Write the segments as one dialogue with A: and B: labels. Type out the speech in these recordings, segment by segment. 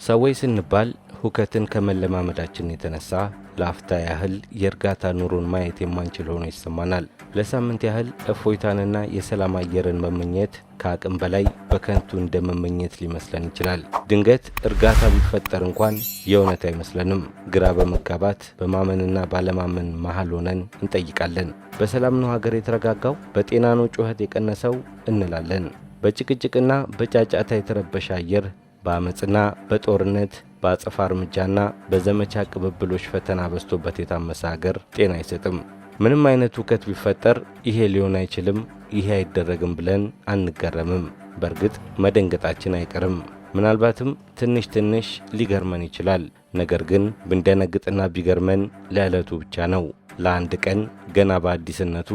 A: ሰዎች ስንባል ሁከትን ከመለማመዳችን የተነሳ ለአፍታ ያህል የእርጋታ ኑሮን ማየት የማንችል ሆኖ ይሰማናል። ለሳምንት ያህል እፎይታንና የሰላም አየርን መመኘት ከአቅም በላይ በከንቱ እንደመመኘት ሊመስለን ይችላል። ድንገት እርጋታ ቢፈጠር እንኳን የእውነት አይመስለንም። ግራ በመጋባት በማመንና ባለማመን መሃል ሆነን እንጠይቃለን። በሰላም ነው ሀገር የተረጋጋው? በጤና ነው ጩኸት የቀነሰው እንላለን። በጭቅጭቅና በጫጫታ የተረበሸ አየር በአመጽና በጦርነት በአጸፋ እርምጃና በዘመቻ ቅብብሎች ፈተና በዝቶበት የታመሰ ሀገር ጤና አይሰጥም። ምንም አይነት ሁከት ቢፈጠር ይሄ ሊሆን አይችልም፣ ይሄ አይደረግም ብለን አንገረምም። በእርግጥ መደንገጣችን አይቀርም። ምናልባትም ትንሽ ሊገርመን ይችላል። ነገር ግን ብንደነግጥና ቢገርመን ለዕለቱ ብቻ ነው። ለአንድ ቀን ገና በአዲስነቱ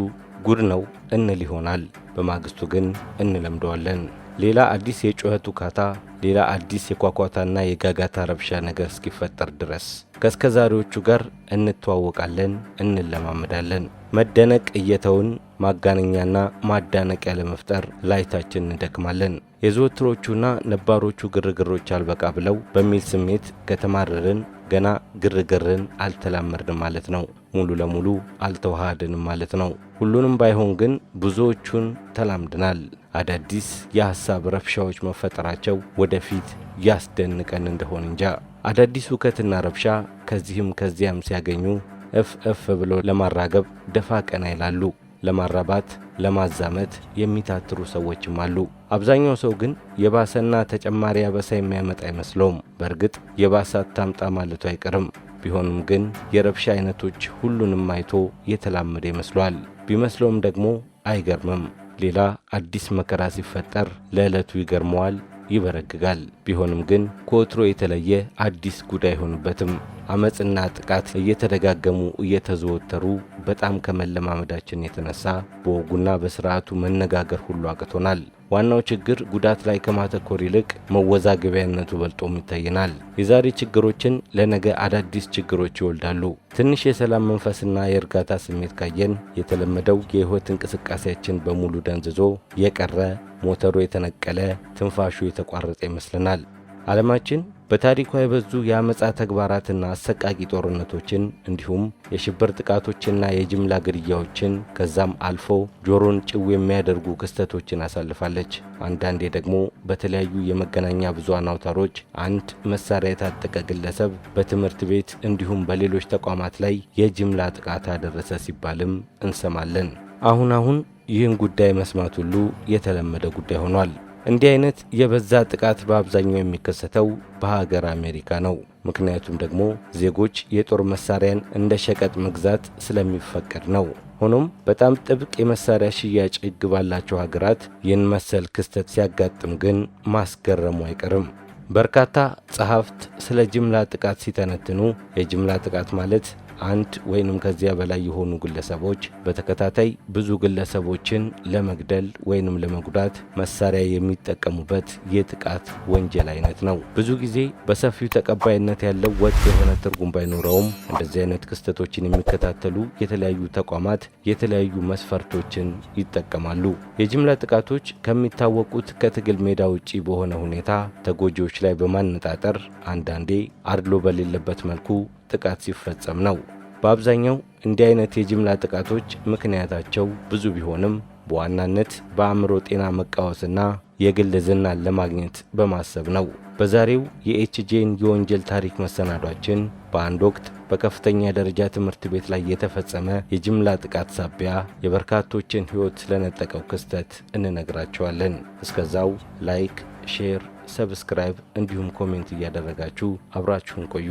A: ጉድ ነው እንል ይሆናል። በማግስቱ ግን እንለምደዋለን። ሌላ አዲስ የጩኸት ውካታ፣ ሌላ አዲስ የኳኳታና የጋጋታ ረብሻ ነገር እስኪፈጠር ድረስ ከእስከዛሬዎቹ ጋር እንተዋወቃለን፣ እንለማመዳለን። መደነቅ እየተውን ማጋነኛና ማዳነቂያ ለመፍጠር ላይታችን እንደክማለን። የዘወትሮቹና ነባሮቹ ግርግሮች አልበቃ ብለው በሚል ስሜት ከተማረርን ገና ግርግርን አልተላመድንም ማለት ነው። ሙሉ ለሙሉ አልተዋሃድንም ማለት ነው። ሁሉንም ባይሆን ግን ብዙዎቹን ተላምድናል። አዳዲስ የሐሳብ ረብሻዎች መፈጠራቸው ወደፊት ያስደንቀን እንደሆን እንጃ። አዳዲስ ሁከትና ረብሻ ከዚህም ከዚያም ሲያገኙ እፍ ብሎ ለማራገብ ደፋ ቀና ይላሉ። ለማራባት ለማዛመት የሚታትሩ ሰዎችም አሉ። አብዛኛው ሰው ግን የባሰና ተጨማሪ አበሳ የሚያመጣ አይመስለውም። በእርግጥ የባሰ አታምጣ ማለቱ አይቀርም። ቢሆንም ግን የረብሻ አይነቶች ሁሉንም አይቶ የተላመደ ይመስሏል። ቢመስለውም ደግሞ አይገርምም። ሌላ አዲስ መከራ ሲፈጠር ለዕለቱ ይገርመዋል፣ ይበረግጋል። ቢሆንም ግን ከወትሮ የተለየ አዲስ ጉዳይ አይሆንበትም። አመጽና ጥቃት እየተደጋገሙ እየተዘወተሩ በጣም ከመለማመዳችን የተነሳ በወጉና በስርዓቱ መነጋገር ሁሉ አቅቶናል። ዋናው ችግር ጉዳት ላይ ከማተኮር ይልቅ መወዛገቢያነቱ በልጦም ይታየናል። የዛሬ ችግሮችን ለነገ አዳዲስ ችግሮች ይወልዳሉ። ትንሽ የሰላም መንፈስና የእርጋታ ስሜት ካየን የተለመደው የህይወት እንቅስቃሴያችን በሙሉ ደንዝዞ የቀረ ሞተሩ የተነቀለ ትንፋሹ የተቋረጠ ይመስለናል። ዓለማችን በታሪኳ የበዙ የአመጻ ተግባራትና አሰቃቂ ጦርነቶችን እንዲሁም የሽብር ጥቃቶችና የጅምላ ግድያዎችን ከዛም አልፎ ጆሮን ጭው የሚያደርጉ ክስተቶችን አሳልፋለች። አንዳንዴ ደግሞ በተለያዩ የመገናኛ ብዙሃን አውታሮች አንድ መሳሪያ የታጠቀ ግለሰብ በትምህርት ቤት እንዲሁም በሌሎች ተቋማት ላይ የጅምላ ጥቃት አደረሰ ሲባልም እንሰማለን። አሁን ይህን ጉዳይ መስማት ሁሉ የተለመደ ጉዳይ ሆኗል። እንዲህ አይነት የበዛ ጥቃት በአብዛኛው የሚከሰተው በሀገር አሜሪካ ነው። ምክንያቱም ደግሞ ዜጎች የጦር መሳሪያን እንደ ሸቀጥ መግዛት ስለሚፈቀድ ነው። ሆኖም በጣም ጥብቅ የመሳሪያ ሽያጭ ሕግ ባላቸው ሀገራት ይህን መሰል ክስተት ሲያጋጥም ግን ማስገረሙ አይቀርም። በርካታ ጸሐፍት ስለ ጅምላ ጥቃት ሲተነትኑ የጅምላ ጥቃት ማለት አንድ ወይንም ከዚያ በላይ የሆኑ ግለሰቦች በተከታታይ ብዙ ግለሰቦችን ለመግደል ወይንም ለመጉዳት መሳሪያ የሚጠቀሙበት የጥቃት ወንጀል አይነት ነው። ብዙ ጊዜ በሰፊው ተቀባይነት ያለው ወጥ የሆነ ትርጉም ባይኖረውም እንደዚህ አይነት ክስተቶችን የሚከታተሉ የተለያዩ ተቋማት የተለያዩ መስፈርቶችን ይጠቀማሉ። የጅምላ ጥቃቶች ከሚታወቁት ከትግል ሜዳ ውጪ በሆነ ሁኔታ ተጎጂዎች ላይ በማነጣጠር አንዳንዴ አድሎ በሌለበት መልኩ ጥቃት ሲፈጸም ነው። በአብዛኛው እንዲህ አይነት የጅምላ ጥቃቶች ምክንያታቸው ብዙ ቢሆንም በዋናነት በአእምሮ ጤና መቃወስና የግል ዝናን ለማግኘት በማሰብ ነው። በዛሬው የኤችጄን የወንጀል ታሪክ መሰናዷችን በአንድ ወቅት በከፍተኛ ደረጃ ትምህርት ቤት ላይ የተፈጸመ የጅምላ ጥቃት ሳቢያ የበርካቶችን ሕይወት ስለነጠቀው ክስተት እንነግራቸዋለን። እስከዛው ላይክ፣ ሼር፣ ሰብስክራይብ እንዲሁም ኮሜንት እያደረጋችሁ አብራችሁን ቆዩ።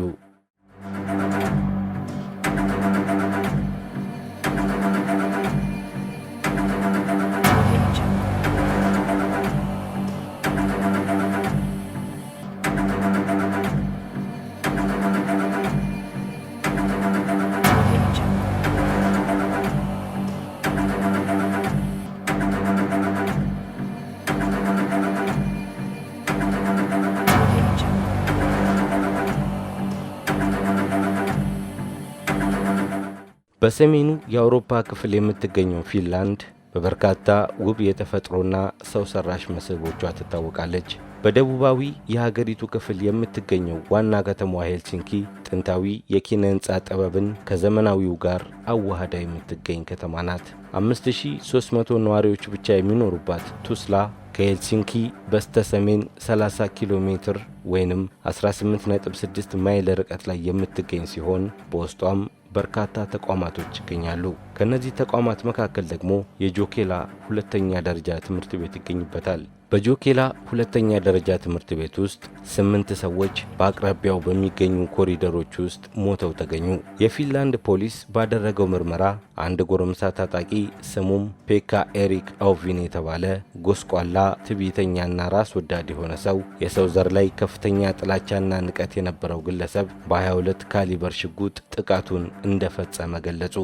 A: በሰሜኑ የአውሮፓ ክፍል የምትገኘው ፊንላንድ በበርካታ ውብ የተፈጥሮና ሰው ሰራሽ መስህቦቿ ትታወቃለች። በደቡባዊ የሀገሪቱ ክፍል የምትገኘው ዋና ከተማዋ ሄልሲንኪ ጥንታዊ የኪነ ህንጻ ጥበብን ከዘመናዊው ጋር አዋህዳ የምትገኝ ከተማ ናት። 5300 ነዋሪዎች ብቻ የሚኖሩባት ቱስላ ከሄልሲንኪ በስተሰሜን 30 ኪሎ ሜትር ወይንም 18.6 ማይል ርቀት ላይ የምትገኝ ሲሆን በውስጧም በርካታ ተቋማቶች ይገኛሉ። ከነዚህ ተቋማት መካከል ደግሞ የጆኬላ ሁለተኛ ደረጃ ትምህርት ቤት ይገኝበታል። በጆኬላ ሁለተኛ ደረጃ ትምህርት ቤት ውስጥ 8 ሰዎች በአቅራቢያው በሚገኙ ኮሪደሮች ውስጥ ሞተው ተገኙ። የፊንላንድ ፖሊስ ባደረገው ምርመራ አንድ ጎረምሳ ታጣቂ ስሙም ፔካ ኤሪክ አውቪን የተባለ ጎስቋላ ትዕቢተኛና ራስ ወዳድ የሆነ ሰው የሰው ዘር ላይ ከፍተኛ ጥላቻና ንቀት የነበረው ግለሰብ በ22 ካሊበር ሽጉጥ ጥቃቱን እንደፈጸመ ገለጹ።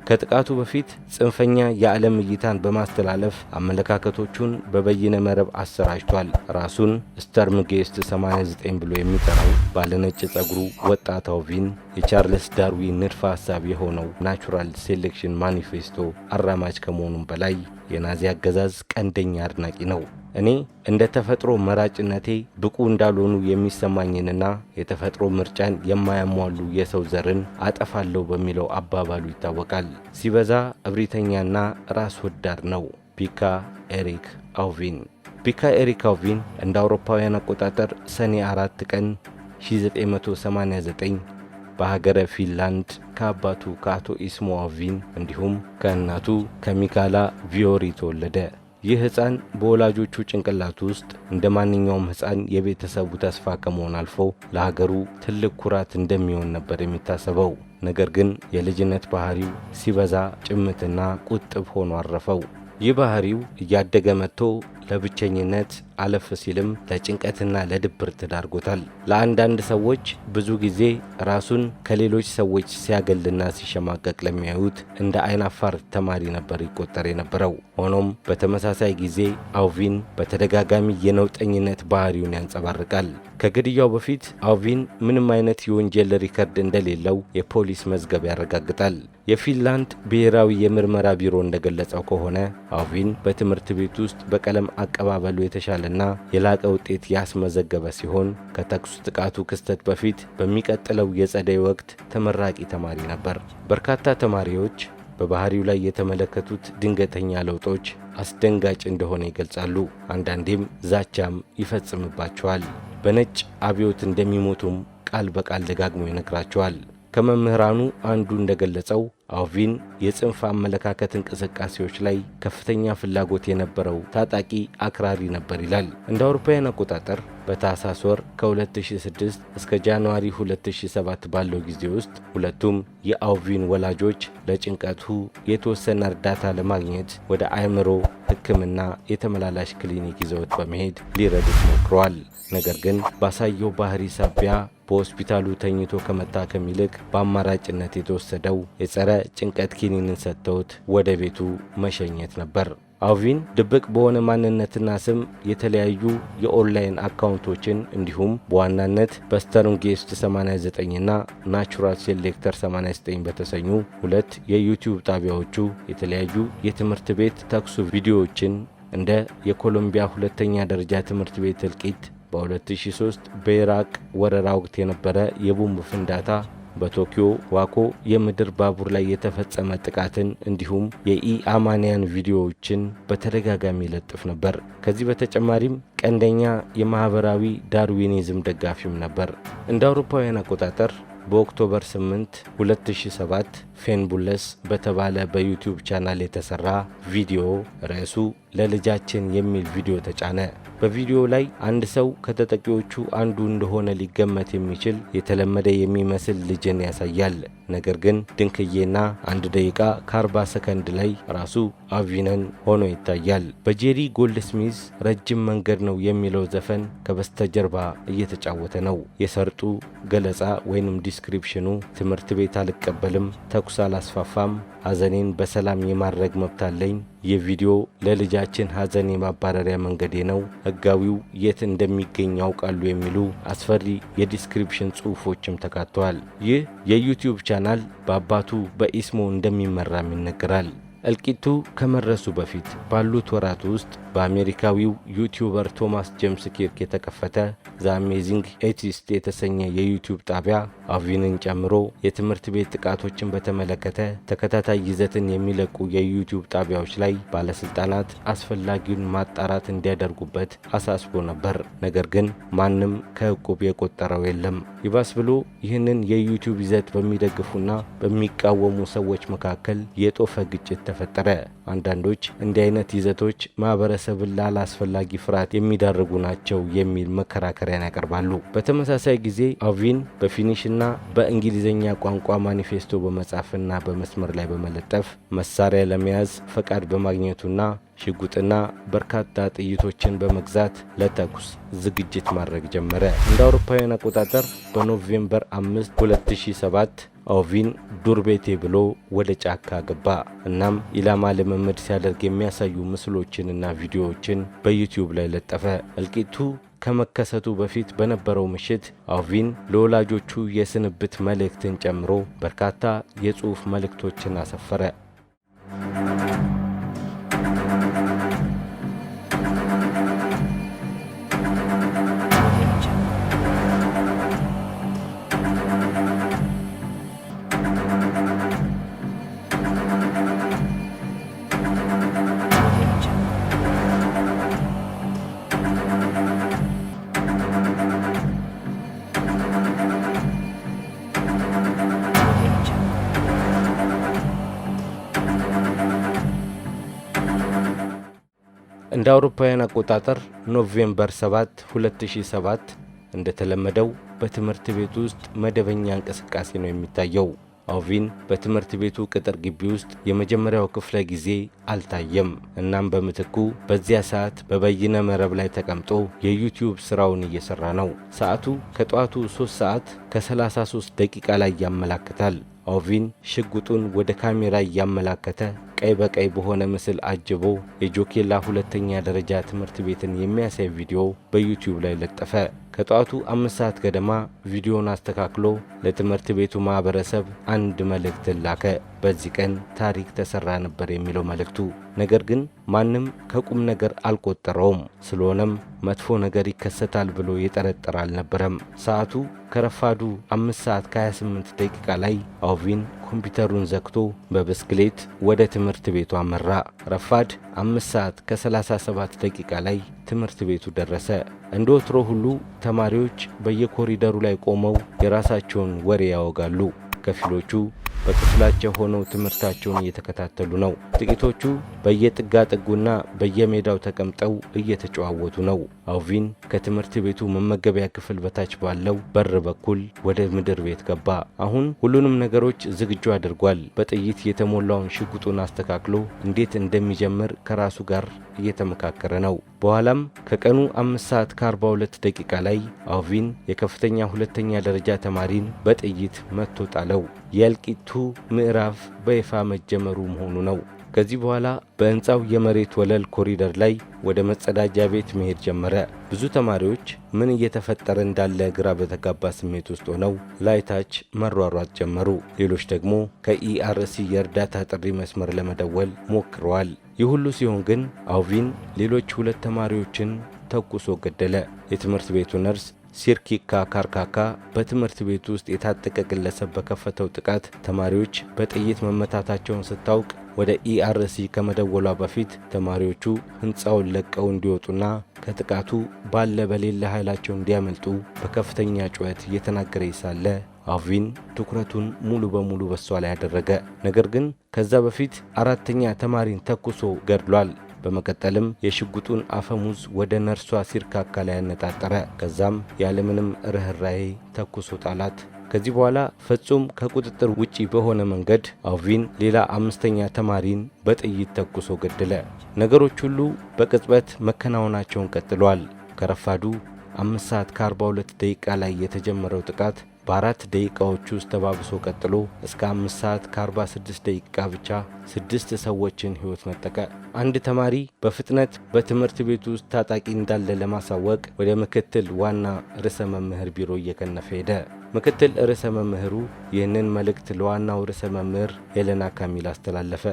A: ከጥቃቱ በፊት ጽንፈኛ የዓለም እይታን በማስተላለፍ አመለካከቶቹን በበይነ መረብ አሰራጭቷል። ራሱን ስተርምጌስት 89 ብሎ የሚጠራው ባለነጭ ጸጉሩ ወጣት አውቪን የቻርልስ ዳርዊን ንድፈ ሐሳብ የሆነው ናቹራል ሴሌክሽን ማኒፌስቶ አራማጅ ከመሆኑም በላይ የናዚ አገዛዝ ቀንደኛ አድናቂ ነው። እኔ እንደ ተፈጥሮ መራጭነቴ ብቁ እንዳልሆኑ የሚሰማኝንና የተፈጥሮ ምርጫን የማያሟሉ የሰው ዘርን አጠፋለሁ በሚለው አባባሉ ይታወቃል። ሲበዛ እብሪተኛና ራስ ወዳድ ነው። ፒካ ኤሪክ አውቪን። ፒካ ኤሪክ አውቪን እንደ አውሮፓውያን አቆጣጠር ሰኔ 4 ቀን 1989 በሀገረ ፊንላንድ ከአባቱ ከአቶ ኢስሞ አውቪን እንዲሁም ከእናቱ ከሚካላ ቪዮሪ ተወለደ። ይህ ሕፃን በወላጆቹ ጭንቅላት ውስጥ እንደ ማንኛውም ሕፃን የቤተሰቡ ተስፋ ከመሆን አልፎ ለሀገሩ ትልቅ ኩራት እንደሚሆን ነበር የሚታሰበው። ነገር ግን የልጅነት ባህሪው ሲበዛ ጭምትና ቁጥብ ሆኖ አረፈው። ይህ ባህሪው እያደገ መጥቶ ለብቸኝነት አለፍ ሲልም ለጭንቀትና ለድብርት ዳርጎታል። ለአንዳንድ ሰዎች ብዙ ጊዜ ራሱን ከሌሎች ሰዎች ሲያገልና ሲሸማቀቅ ለሚያዩት እንደ አይናፋር ተማሪ ነበር ይቆጠር የነበረው። ሆኖም በተመሳሳይ ጊዜ አውቪን በተደጋጋሚ የነውጠኝነት ባህሪውን ያንጸባርቃል። ከግድያው በፊት አውቪን ምንም አይነት የወንጀል ሪከርድ እንደሌለው የፖሊስ መዝገብ ያረጋግጣል። የፊንላንድ ብሔራዊ የምርመራ ቢሮ እንደገለጸው ከሆነ አውቪን በትምህርት ቤት ውስጥ በቀለም አቀባበሉ የተሻለና የላቀ ውጤት ያስመዘገበ ሲሆን ከተኩስ ጥቃቱ ክስተት በፊት በሚቀጥለው የጸደይ ወቅት ተመራቂ ተማሪ ነበር። በርካታ ተማሪዎች በባህሪው ላይ የተመለከቱት ድንገተኛ ለውጦች አስደንጋጭ እንደሆነ ይገልጻሉ። አንዳንዴም ዛቻም ይፈጽምባቸዋል። በነጭ አብዮት እንደሚሞቱም ቃል በቃል ደጋግሞ ይነግራቸዋል። ከመምህራኑ አንዱ እንደገለጸው አውቪን የጽንፍ አመለካከት እንቅስቃሴዎች ላይ ከፍተኛ ፍላጎት የነበረው ታጣቂ አክራሪ ነበር ይላል። እንደ አውሮፓውያን አቆጣጠር በታህሳስ ወር ከ2006 እስከ ጃንዋሪ 2007 ባለው ጊዜ ውስጥ ሁለቱም የአውቪን ወላጆች ለጭንቀቱ የተወሰነ እርዳታ ለማግኘት ወደ አእምሮ ሕክምና የተመላላሽ ክሊኒክ ይዘውት በመሄድ ሊረዱት ሞክረዋል። ነገር ግን ባሳየው ባህሪ ሳቢያ በሆስፒታሉ ተኝቶ ከመታከም ይልቅ በአማራጭነት የተወሰደው የጸረ ጭንቀት ኪኒንን ሰጥተውት ወደ ቤቱ መሸኘት ነበር። አውቪን ድብቅ በሆነ ማንነትና ስም የተለያዩ የኦንላይን አካውንቶችን እንዲሁም በዋናነት በስተርንጌስት 89 እና ናቹራል ሴሌክተር 89 በተሰኙ ሁለት የዩቲዩብ ጣቢያዎቹ የተለያዩ የትምህርት ቤት ተኩስ ቪዲዮዎችን እንደ የኮሎምቢያ ሁለተኛ ደረጃ ትምህርት ቤት እልቂት፣ በ2003 በኢራቅ ወረራ ወቅት የነበረ የቦምብ ፍንዳታ፣ በቶኪዮ ዋኮ የምድር ባቡር ላይ የተፈጸመ ጥቃትን እንዲሁም የኢአማንያን ቪዲዮዎችን በተደጋጋሚ ይለጥፍ ነበር። ከዚህ በተጨማሪም ቀንደኛ የማህበራዊ ዳርዊኒዝም ደጋፊም ነበር። እንደ አውሮፓውያን አቆጣጠር በኦክቶበር 8 2007 ፌንቡለስ በተባለ በዩቲዩብ ቻናል የተሰራ ቪዲዮ ርዕሱ ለልጃችን የሚል ቪዲዮ ተጫነ። በቪዲዮ ላይ አንድ ሰው ከተጠቂዎቹ አንዱ እንደሆነ ሊገመት የሚችል የተለመደ የሚመስል ልጅን ያሳያል። ነገር ግን ድንክዬና 1 ደቂቃ ከ40 ሰከንድ ላይ ራሱ አውቪንን ሆኖ ይታያል። በጄሪ ጎልድስሚዝ ረጅም መንገድ ነው የሚለው ዘፈን ከበስተጀርባ እየተጫወተ ነው። የሰርጡ ገለጻ ወይንም ዲስክሪፕሽኑ ትምህርት ቤት አልቀበልም፣ ተኩስ አላስፋፋም፣ ሐዘኔን በሰላም የማድረግ መብት አለኝ፣ የቪዲዮ ለልጃችን ሐዘን የማባረሪያ መንገዴ ነው፣ ሕጋዊው የት እንደሚገኝ ያውቃሉ የሚሉ አስፈሪ የዲስክሪፕሽን ጽሑፎችም ተካተዋል። ይህ የዩቲዩብ ቻናል በአባቱ በኢስሞ እንደሚመራም ይነገራል። እልቂቱ ከመድረሱ በፊት ባሉት ወራት ውስጥ በአሜሪካዊው ዩቲዩበር ቶማስ ጄምስ ኪርክ የተከፈተ ዘ አሜዚንግ ኤቲስት የተሰኘ የዩቲዩብ ጣቢያ አቪንን ጨምሮ የትምህርት ቤት ጥቃቶችን በተመለከተ ተከታታይ ይዘትን የሚለቁ የዩቲዩብ ጣቢያዎች ላይ ባለስልጣናት አስፈላጊውን ማጣራት እንዲያደርጉበት አሳስቦ ነበር። ነገር ግን ማንም ከዕቁብ የቆጠረው የለም። ይባስ ብሎ ይህንን የዩቲዩብ ይዘት በሚደግፉና በሚቃወሙ ሰዎች መካከል የጦፈ ግጭት ተፈጠረ። አንዳንዶች እንዲህ አይነት ይዘቶች ማህበረሰብን ላላስፈላጊ ፍርሃት የሚዳርጉ ናቸው የሚል መከራከሪያን ያቀርባሉ። በተመሳሳይ ጊዜ አቪን በፊኒሽና በእንግሊዝኛ ቋንቋ ማኒፌስቶ በመጻፍና በመስመር ላይ በመለጠፍ መሳሪያ ለመያዝ ፈቃድ በማግኘቱና ሽጉጥና በርካታ ጥይቶችን በመግዛት ለተኩስ ዝግጅት ማድረግ ጀመረ። እንደ አውሮፓውያን አቆጣጠር በኖቬምበር 5 2007 አቪን ዱር ቤቴ ብሎ ወደ ጫካ ገባ። እናም ኢላማ ልምምድ ሲያደርግ የሚያሳዩ ምስሎችንና ቪዲዮዎችን በዩቲዩብ ላይ ለጠፈ። እልቂቱ ከመከሰቱ በፊት በነበረው ምሽት አቪን ለወላጆቹ የስንብት መልእክትን ጨምሮ በርካታ የጽሑፍ መልእክቶችን አሰፈረ። እንደ አውሮፓውያን አቆጣጠር ኖቬምበር 7 2007 እንደተለመደው በትምህርት ቤት ውስጥ መደበኛ እንቅስቃሴ ነው የሚታየው። አቪን በትምህርት ቤቱ ቅጥር ግቢ ውስጥ የመጀመሪያው ክፍለ ጊዜ አልታየም። እናም በምትኩ በዚያ ሰዓት በበይነ መረብ ላይ ተቀምጦ የዩቲዩብ ስራውን እየሰራ ነው። ሰዓቱ ከጠዋቱ 3 ሰዓት ከ33 ደቂቃ ላይ ያመላክታል። አቪን ሽጉጡን ወደ ካሜራ እያመላከተ ቀይ በቀይ በሆነ ምስል አጅቦ የጆኬላ ሁለተኛ ደረጃ ትምህርት ቤትን የሚያሳይ ቪዲዮ በዩቲዩብ ላይ ለጠፈ። ከጠዋቱ 5 ሰዓት ገደማ ቪዲዮውን አስተካክሎ ለትምህርት ቤቱ ማህበረሰብ አንድ መልእክት ላከ። በዚህ ቀን ታሪክ ተሰራ ነበር የሚለው መልእክቱ። ነገር ግን ማንም ከቁም ነገር አልቆጠረውም። ስለሆነም መጥፎ ነገር ይከሰታል ብሎ የጠረጠረ አልነበረም። ሰዓቱ ከረፋዱ 5 ሰዓት ከ28 ደቂቃ ላይ አቪን ኮምፒውተሩን ዘግቶ በብስክሌት ወደ ትምህርት ቤቱ አመራ። ረፋድ 5 ሰዓት ከ37 ደቂቃ ላይ ትምህርት ቤቱ ደረሰ። እንደ ወትሮ ሁሉ ተማሪዎች በየኮሪደሩ ላይ ቆመው የራሳቸውን ወሬ ያወጋሉ። ከፊሎቹ በክፍላቸው ሆነው ትምህርታቸውን እየተከታተሉ ነው። ጥቂቶቹ በየጥጋጥጉና በየሜዳው ተቀምጠው እየተጨዋወቱ ነው። አቪን ከትምህርት ቤቱ መመገቢያ ክፍል በታች ባለው በር በኩል ወደ ምድር ቤት ገባ። አሁን ሁሉንም ነገሮች ዝግጁ አድርጓል። በጥይት የተሞላውን ሽጉጡን አስተካክሎ እንዴት እንደሚጀምር ከራሱ ጋር እየተመካከረ ነው። በኋላም ከቀኑ 5 ሰዓት ከ42 ደቂቃ ላይ አቪን የከፍተኛ ሁለተኛ ደረጃ ተማሪን በጥይት መትቶ ጣለው። የእልቂቱ ምዕራፍ በይፋ መጀመሩ መሆኑ ነው። ከዚህ በኋላ በህንፃው የመሬት ወለል ኮሪደር ላይ ወደ መጸዳጃ ቤት መሄድ ጀመረ። ብዙ ተማሪዎች ምን እየተፈጠረ እንዳለ ግራ በተጋባ ስሜት ውስጥ ሆነው ላይታች መሯሯጥ ጀመሩ። ሌሎች ደግሞ ከኢአርሲ የእርዳታ ጥሪ መስመር ለመደወል ሞክረዋል። ይህ ሁሉ ሲሆን ግን አቪን ሌሎች 2 ተማሪዎችን ተኩሶ ገደለ። የትምህርት ቤቱ ነርስ ሲርኪካ ካርካካ በትምህርት ቤት ውስጥ የታጠቀ ግለሰብ በከፈተው ጥቃት ተማሪዎች በጥይት መመታታቸውን ስታውቅ ወደ ኢአርሲ ከመደወሏ በፊት ተማሪዎቹ ህንፃውን ለቀው እንዲወጡና ከጥቃቱ ባለ በሌለ ኃይላቸው እንዲያመልጡ በከፍተኛ ጩኸት እየተናገረ ሳለ አቪን ትኩረቱን ሙሉ በሙሉ በሷ ላይ ያደረገ። ነገር ግን ከዛ በፊት 4ኛ ተማሪን ተኩሶ ገድሏል። በመቀጠልም የሽጉጡን አፈሙዝ ወደ ነርሷ ሲርካካ ላይ ያነጣጠረ። ከዛም ያለምንም ርህራሄ ተኩሶ ጣላት። ከዚህ በኋላ ፍጹም ከቁጥጥር ውጪ በሆነ መንገድ አቪን ሌላ 5ኛ ተማሪን በጥይት ተኩሶ ገደለ። ነገሮች ሁሉ በቅጽበት መከናወናቸውን ቀጥሏል። ከረፋዱ 5 ሰዓት ከ42 ደቂቃ ላይ የተጀመረው ጥቃት በ4 ደቂቃዎች ውስጥ ተባብሶ ቀጥሎ እስከ 5 ሰዓት ከ46 ደቂቃ ብቻ 6 ሰዎችን ሕይወት ነጠቀ። አንድ ተማሪ በፍጥነት በትምህርት ቤቱ ውስጥ ታጣቂ እንዳለ ለማሳወቅ ወደ ምክትል ዋና ርዕሰ መምህር ቢሮ እየከነፈ ሄደ። ምክትል ርዕሰ መምህሩ ይህንን መልእክት ለዋናው ርዕሰ መምህር ሄለና ካሚል አስተላለፈ።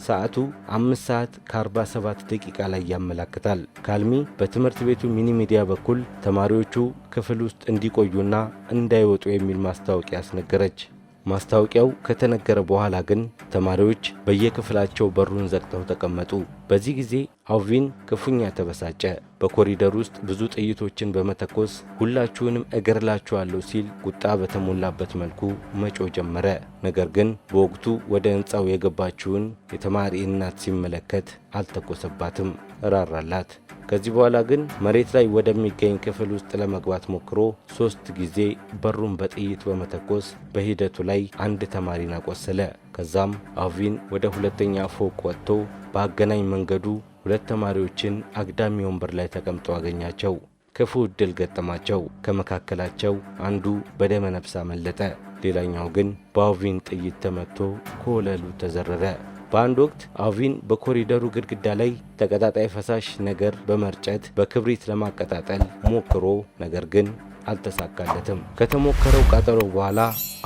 A: ሰዓቱ 5 ሰዓት ከ47 ደቂቃ ላይ ያመላክታል። ካልሚ በትምህርት ቤቱ ሚኒ ሚዲያ በኩል ተማሪዎቹ ክፍል ውስጥ እንዲቆዩና እንዳይወጡ የሚል ማስታወቂያ አስነገረች። ማስታወቂያው ከተነገረ በኋላ ግን ተማሪዎች በየክፍላቸው በሩን ዘግተው ተቀመጡ። በዚህ ጊዜ አልቪን ክፉኛ ተበሳጨ። በኮሪደር ውስጥ ብዙ ጥይቶችን በመተኮስ ሁላችሁንም እገድላችኋለሁ ሲል ቁጣ በተሞላበት መልኩ መጮህ ጀመረ። ነገር ግን በወቅቱ ወደ ሕንፃው የገባችውን የተማሪ እናት ሲመለከት አልተኮሰባትም፣ ራራላት። ከዚህ በኋላ ግን መሬት ላይ ወደሚገኝ ክፍል ውስጥ ለመግባት ሞክሮ 3 ጊዜ በሩን በጥይት በመተኮስ በሂደቱ ላይ አንድ ተማሪን አቆሰለ። ከዛም አልቪን ወደ 2ኛ ፎቅ ወጥቶ በአገናኝ መንገዱ 2 ተማሪዎችን አግዳሚ ወንበር ላይ ተቀምጠው አገኛቸው። ክፉ ዕድል ገጠማቸው። ከመካከላቸው አንዱ በደመ ነፍስ አመለጠ። ሌላኛው ግን በአልቪን ጥይት ተመትቶ ከወለሉ ተዘረረ። በአንድ ወቅት አልቪን በኮሪደሩ ግድግዳ ላይ ተቀጣጣይ ፈሳሽ ነገር በመርጨት በክብሪት ለማቀጣጠል ሞክሮ ነገር ግን አልተሳካለትም። ከተሞከረው ቃጠሎ በኋላ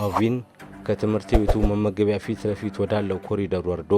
A: አልቪን ከትምህርት ቤቱ መመገቢያ ፊት ለፊት ወዳለው ኮሪደር ወርዶ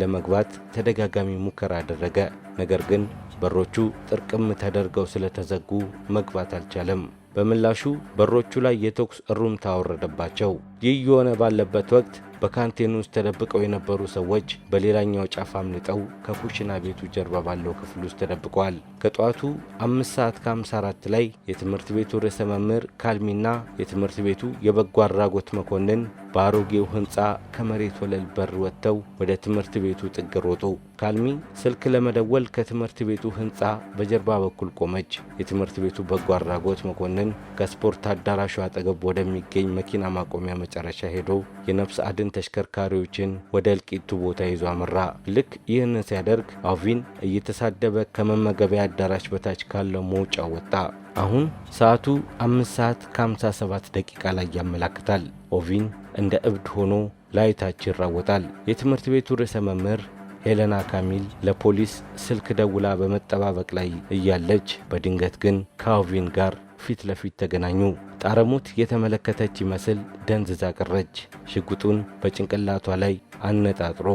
A: ለመግባት ተደጋጋሚ ሙከራ አደረገ። ነገር ግን በሮቹ ጥርቅም ተደርገው ስለተዘጉ መግባት አልቻለም። በምላሹ በሮቹ ላይ የተኩስ እሩምታ አወረደባቸው። ይህ የሆነ ባለበት ወቅት በካንቲኑ ውስጥ ተደብቀው የነበሩ ሰዎች በሌላኛው ጫፍ አምልጠው ከኩሽና ቤቱ ጀርባ ባለው ክፍል ውስጥ ተደብቀዋል። ከጧቱ 5 ሰዓት ከ54 ላይ የትምህርት ቤቱ ርዕሰ መምህር ካልሚና የትምህርት ቤቱ የበጎ አድራጎት መኮንን በአሮጌው ሕንፃ ከመሬት ወለል በር ወጥተው ወደ ትምህርት ቤቱ ጥግ ሮጡ። ካልሚ ስልክ ለመደወል ከትምህርት ቤቱ ሕንፃ በጀርባ በኩል ቆመች። የትምህርት ቤቱ በጎ አድራጎት መኮንን ከስፖርት አዳራሹ አጠገብ ወደሚገኝ መኪና ማቆሚያ መጨረሻ ሄዶ የነፍስ አድን ተሽከርካሪዎችን ወደ እልቂቱ ቦታ ይዞ አመራ። ልክ ይህንን ሲያደርግ አልቪን እየተሳደበ ከመመገቢያ አዳራሽ በታች ካለው መውጫ ወጣ። አሁን ሰዓቱ 5 ሰዓት ከ57 ደቂቃ ላይ ያመላክታል። አልቪን እንደ እብድ ሆኖ ላይታች ይራወጣል። የትምህርት ቤቱ ርዕሰ መምህር ሄለና ካሚል ለፖሊስ ስልክ ደውላ በመጠባበቅ ላይ እያለች በድንገት ግን ከአልቪን ጋር ፊት ለፊት ተገናኙ። ጣረሙት የተመለከተች ይመስል ደንዝዛ ቀረች። ሽጉጡን በጭንቅላቷ ላይ አነጣጥሮ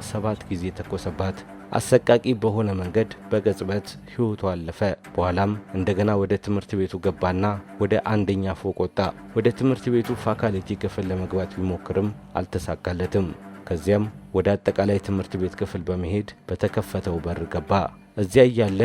A: 7 ጊዜ ተኮሰባት። አሰቃቂ በሆነ መንገድ በቅጽበት ሕይወቱ አለፈ። በኋላም እንደገና ወደ ትምህርት ቤቱ ገባና ወደ 1ኛ ፎቅ ወጣ። ወደ ትምህርት ቤቱ ፋካልቲ ክፍል ለመግባት ቢሞክርም አልተሳካለትም። ከዚያም ወደ አጠቃላይ ትምህርት ቤት ክፍል በመሄድ በተከፈተው በር ገባ። እዚያ እያለ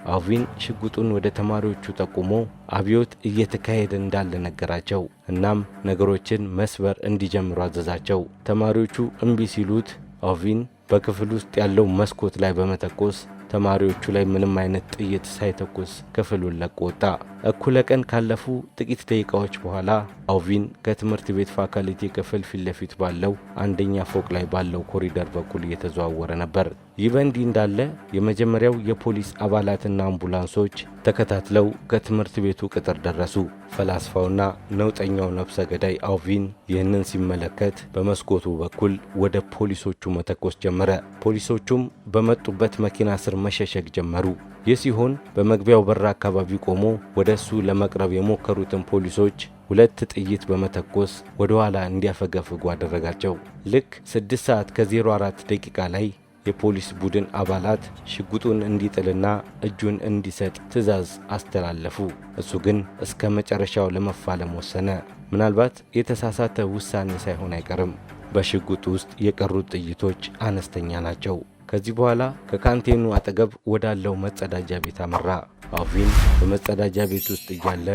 A: አልቪን ሽጉጡን ወደ ተማሪዎቹ ጠቁሞ አብዮት እየተካሄደ እንዳለ ነገራቸው። እናም ነገሮችን መስበር እንዲጀምሩ አዘዛቸው። ተማሪዎቹ እምቢ ሲሉት አልቪን በክፍል ውስጥ ያለው መስኮት ላይ በመተኮስ ተማሪዎቹ ላይ ምንም አይነት ጥይት ሳይተኩስ ክፍሉን ለቆ ወጣ። እኩለ ቀን ካለፉ ጥቂት ደቂቃዎች በኋላ አልቪን ከትምህርት ቤት ፋካልቲ ክፍል ፊት ለፊት ባለው 1ኛ ፎቅ ላይ ባለው ኮሪደር በኩል እየተዘዋወረ ነበር። ይህ በእንዲህ እንዳለ የመጀመሪያው የፖሊስ አባላትና አምቡላንሶች ተከታትለው ከትምህርት ቤቱ ቅጥር ደረሱ። ፈላስፋውና ነውጠኛው ነፍሰ ገዳይ አልቪን ይህንን ሲመለከት በመስኮቱ በኩል ወደ ፖሊሶቹ መተኮስ ጀመረ። ፖሊሶቹም በመጡበት መኪና ስር መሸሸግ ጀመሩ። ይህ ሲሆን በመግቢያው በር አካባቢ ቆሞ ወደ እሱ ለመቅረብ የሞከሩትን ፖሊሶች 2 ጥይት በመተኮስ ወደ ኋላ እንዲያፈገፍጉ አደረጋቸው። ልክ 6 ሰዓት ከ04 ደቂቃ ላይ የፖሊስ ቡድን አባላት ሽጉጡን እንዲጥልና እጁን እንዲሰጥ ትዕዛዝ አስተላለፉ። እሱ ግን እስከ መጨረሻው ለመፋለም ወሰነ። ምናልባት የተሳሳተ ውሳኔ ሳይሆን አይቀርም። በሽጉጡ ውስጥ የቀሩት ጥይቶች አነስተኛ ናቸው። ከዚህ በኋላ ከካንቲኑ አጠገብ ወዳለው መጸዳጃ ቤት አመራ። አልቪን በመጸዳጃ ቤት ውስጥ እያለ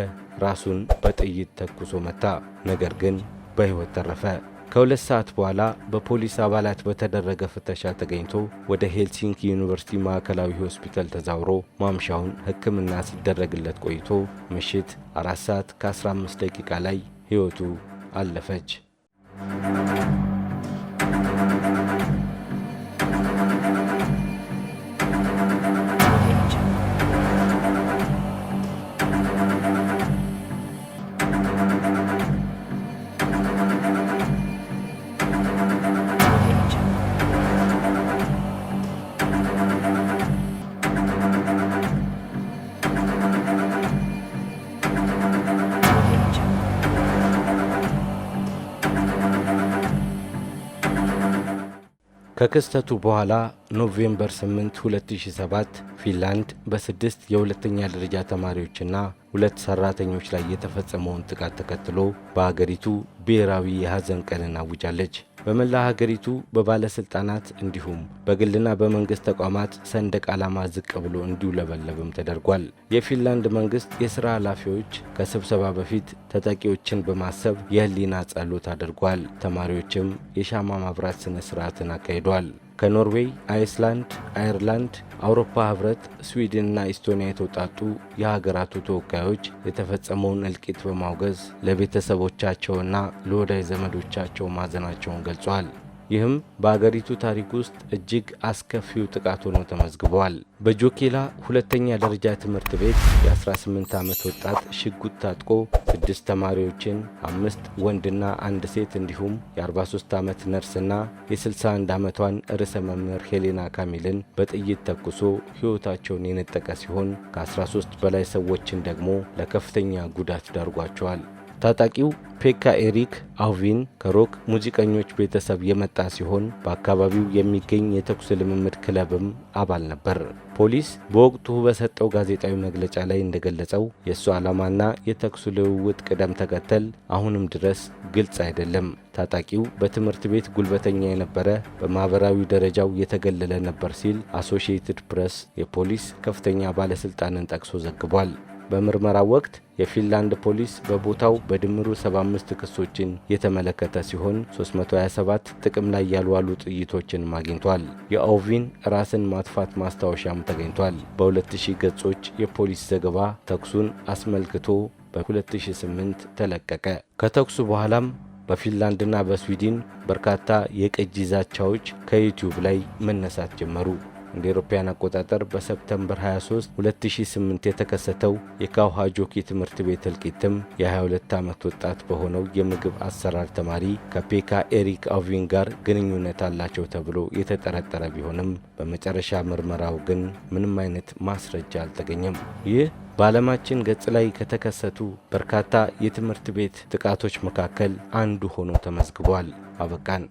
A: ራሱን በጥይት ተኩሶ መታ። ነገር ግን በሕይወት ተረፈ። ከ2 ሰዓት በኋላ በፖሊስ አባላት በተደረገ ፍተሻ ተገኝቶ ወደ ሄልሲንኪ ዩኒቨርሲቲ ማዕከላዊ ሆስፒታል ተዛውሮ ማምሻውን ሕክምና ሲደረግለት ቆይቶ ምሽት 4 ሰዓት ከ15 ደቂቃ ላይ ሕይወቱ አለፈች። ከክስተቱ በኋላ ኖቬምበር 8 2007 ፊንላንድ በ6 የሁለተኛ ደረጃ ተማሪዎችና 2 ሰራተኞች ላይ የተፈጸመውን ጥቃት ተከትሎ በሀገሪቱ ብሔራዊ የሐዘን ቀንን አውጃለች። በመላ ሀገሪቱ በባለስልጣናት እንዲሁም በግልና በመንግስት ተቋማት ሰንደቅ ዓላማ ዝቅ ብሎ እንዲውለበለብም ተደርጓል። የፊንላንድ መንግስት የሥራ ኃላፊዎች ከስብሰባ በፊት ተጠቂዎችን በማሰብ የህሊና ጸሎት አድርጓል። ተማሪዎችም የሻማ ማብራት ስነ ስርዓትን አካሂዷል። ከኖርዌይ፣ አይስላንድ፣ አየርላንድ፣ አውሮፓ ህብረት፣ ስዊድንና ኢስቶኒያ የተውጣጡ የሀገራቱ ተወካዮች የተፈጸመውን እልቂት በማውገዝ ለቤተሰቦቻቸውና ለወዳጅ ዘመዶቻቸው ማዘናቸውን ገልጸዋል። ይህም በአገሪቱ ታሪክ ውስጥ እጅግ አስከፊው ጥቃት ሆኖ ተመዝግበዋል። በጆኬላ ሁለተኛ ደረጃ ትምህርት ቤት የ18 ዓመት ወጣት ሽጉጥ ታጥቆ 6 ተማሪዎችን 5 ወንድና 1 ሴት እንዲሁም የ43 ዓመት ነርስና የ61 ዓመቷን ርዕሰ መምህር ሄሌና ካሚልን በጥይት ተኩሶ ሕይወታቸውን የነጠቀ ሲሆን ከ13 በላይ ሰዎችን ደግሞ ለከፍተኛ ጉዳት ዳርጓቸዋል። ታጣቂው ፔካ ኤሪክ አውቪን ከሮክ ሙዚቀኞች ቤተሰብ የመጣ ሲሆን በአካባቢው የሚገኝ የተኩስ ልምምድ ክለብም አባል ነበር። ፖሊስ በወቅቱ በሰጠው ጋዜጣዊ መግለጫ ላይ እንደገለጸው የእሱ ዓላማና የተኩስ ልውውጥ ቅደም ተከተል አሁንም ድረስ ግልጽ አይደለም። ታጣቂው በትምህርት ቤት ጉልበተኛ የነበረ፣ በማህበራዊ ደረጃው የተገለለ ነበር ሲል አሶሺየትድ ፕሬስ የፖሊስ ከፍተኛ ባለስልጣንን ጠቅሶ ዘግቧል። በምርመራው ወቅት የፊንላንድ ፖሊስ በቦታው በድምሩ 75 ክሶችን የተመለከተ ሲሆን 327 ጥቅም ላይ ያልዋሉ ጥይቶችን አግኝቷል። የአውቪን ራስን ማጥፋት ማስታወሻም ተገኝቷል። በ2000 ገጾች የፖሊስ ዘገባ ተኩሱን አስመልክቶ በ2008 ተለቀቀ። ከተኩሱ በኋላም በፊንላንድና በስዊድን በርካታ የቅጂ ዛቻዎች ከዩቲዩብ ላይ መነሳት ጀመሩ። እንደ አውሮፓውያን አቆጣጠር በሰፕተምበር 23 2008 የተከሰተው የካውሃጆኪ ትምህርት ቤት እልቂትም የ22 ዓመት ወጣት በሆነው የምግብ አሰራር ተማሪ ከፔካ ኤሪክ አውቪን ጋር ግንኙነት አላቸው ተብሎ የተጠረጠረ ቢሆንም በመጨረሻ ምርመራው ግን ምንም አይነት ማስረጃ አልተገኘም። ይህ በዓለማችን ገጽ ላይ ከተከሰቱ በርካታ የትምህርት ቤት ጥቃቶች መካከል አንዱ ሆኖ ተመዝግቧል። አበቃን።